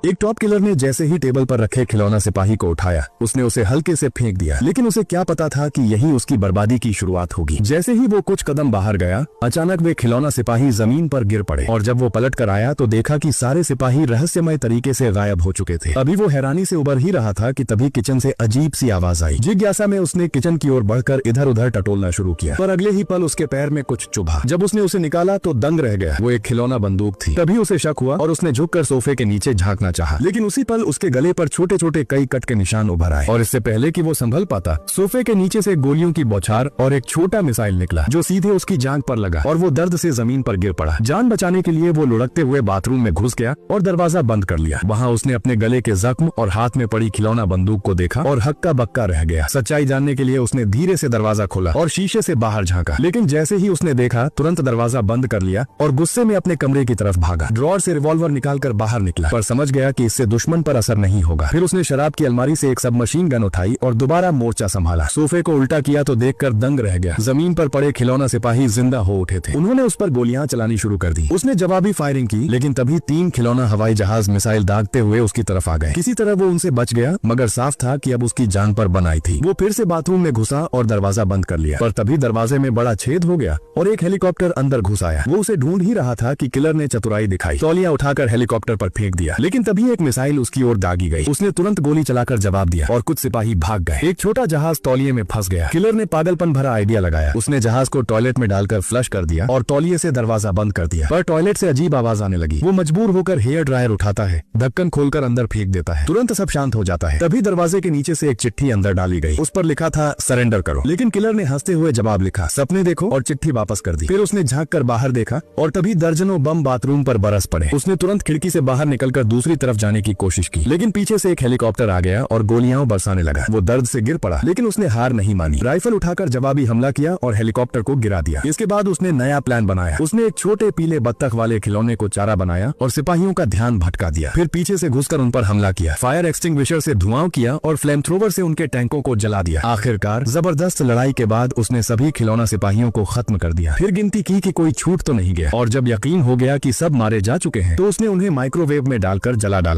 एक top killer ने जैसे ही टेबल पर रखे खिलौना सिपाही को उठाया, उसने उसे हल्के से फेंक दिया, लेकिन उसे क्या पता था कि यही उसकी बर्बादी की शुरुआत होगी। जैसे ही वो कुछ कदम बाहर गया, अचानक वे खिलौना सिपाही जमीन पर गिर पड़े और जब वो पलट कर आया तो देखा कि सारे सिपाही रहस्यमय तरीके से गायब हो चुके थे। अभी वो हैरानी से उबर ही रहा था कि तभी किचन से अजीब सी आवाज आई। जिज्ञासा में उसने किचन की ओर बढ़कर इधर उधर टटोलना शुरू किया, पर अगले ही पल उसके पैर में कुछ चुभा। जब उसने उसे निकाला तो दंग रह गया। वो एक खिलौना बंदूक थी। तभी उसे शक हुआ और उसने झुककर सोफे के नीचे झांकना चाहा, लेकिन उसी पल उसके गले पर छोटे छोटे कई कट के निशान उभर आए और इससे पहले कि वो संभल पाता, सोफे के नीचे से गोलियों की बौछार और एक छोटा मिसाइल निकला जो सीधे उसकी जांघ पर लगा और वो दर्द से जमीन पर गिर पड़ा। जान बचाने के लिए वो लुढ़कते हुए बाथरूम में घुस गया और दरवाजा बंद कर लिया। वहाँ उसने अपने गले के जख्म और हाथ में पड़ी खिलौना बंदूक को देखा और हक्का बक्का रह गया। सच्चाई जानने के लिए उसने धीरे से दरवाजा खोला और शीशे से बाहर झांका, लेकिन जैसे ही उसने देखा तुरंत दरवाजा बंद कर लिया और गुस्से में अपने कमरे की तरफ भागा। ड्रॉर से रिवॉल्वर निकालकर बाहर निकला, पर समझ गया कि इससे दुश्मन पर असर नहीं होगा। फिर उसने शराब की अलमारी से एक सबमशीन गन उठाई और दोबारा मोर्चा संभाला। सोफे को उल्टा किया तो देखकर दंग रह गया। जमीन पर पड़े खिलौना सिपाही जिंदा हो उठे थे। उन्होंने उस पर गोलियां चलानी शुरू कर दी। उसने जवाबी फायरिंग की, लेकिन तभी 3 खिलौना हवाई जहाज मिसाइल दागते हुए उसकी तरफ आ गए। किसी तरह वो उनसे बच गया, मगर साफ था कि अब उसकी जान पर बन आई थी। वो फिर से बाथरूम में घुसा और दरवाजा बंद कर लिया, पर तभी दरवाजे में बड़ा छेद हो गया और एक हेलीकॉप्टर अंदर घुस आया। वो उसे ढूंढ ही रहा था कि किलर ने चतुराई दिखाई, तौलिया उठाकर हेलीकॉप्टर पर फेंक दिया, लेकिन तभी एक मिसाइल उसकी ओर दागी गई। उसने तुरंत गोली चलाकर जवाब दिया और कुछ सिपाही भाग गए। एक छोटा जहाज तौलिए में फंस गया। किलर ने पागलपन भरा आइडिया लगाया। उसने जहाज को टॉयलेट में डालकर फ्लश कर दिया और तौलिए से दरवाजा बंद कर दिया, पर टॉयलेट से अजीब आवाज आने लगी। वो मजबूर होकर हेयर ड्रायर उठाता है, ढक्कन खोलकर अंदर फेंक देता है। तुरंत सब शांत हो जाता है। तभी दरवाजे के नीचे से एक चिट्ठी अंदर डाली गई। उस पर लिखा था सरेंडर करो, लेकिन किलर ने हंसते हुए जवाब लिखा सपने देखो और चिट्ठी वापस कर दी। फिर उसने झांक कर बाहर देखा और तभी दर्जनों बम बाथरूम पर बरस पड़े। उसने तुरंत खिड़की से बाहर निकलकर दूसरी तरफ जाने की कोशिश की, लेकिन पीछे से एक हेलीकॉप्टर आ गया और गोलियां बरसाने लगा। वो दर्द से गिर पड़ा, लेकिन उसने हार नहीं मानी। राइफल उठाकर जवाबी हमला किया और हेलीकॉप्टर को गिरा दिया। इसके बाद उसने नया प्लान बनाया। उसने एक छोटे पीले बत्तख वाले खिलौने को चारा बनाया और सिपाहियों का ध्यान भटका दिया। फिर पीछे से घुसकर उन पर हमला किया, फायर एक्सटिंग्विशर से धुआं किया और फ्लेम थ्रोवर से उनके टैंकों को जला दिया। आखिरकार जबरदस्त लड़ाई के बाद उसने सभी खिलौना सिपाहियों को खत्म कर दिया। फिर गिनती की कि कोई छूट तो नहीं गया, और जब यकीन हो गया कि सब मारे जा चुके हैं तो उसने उन्हें माइक्रोवेव में डालकर जला डाला।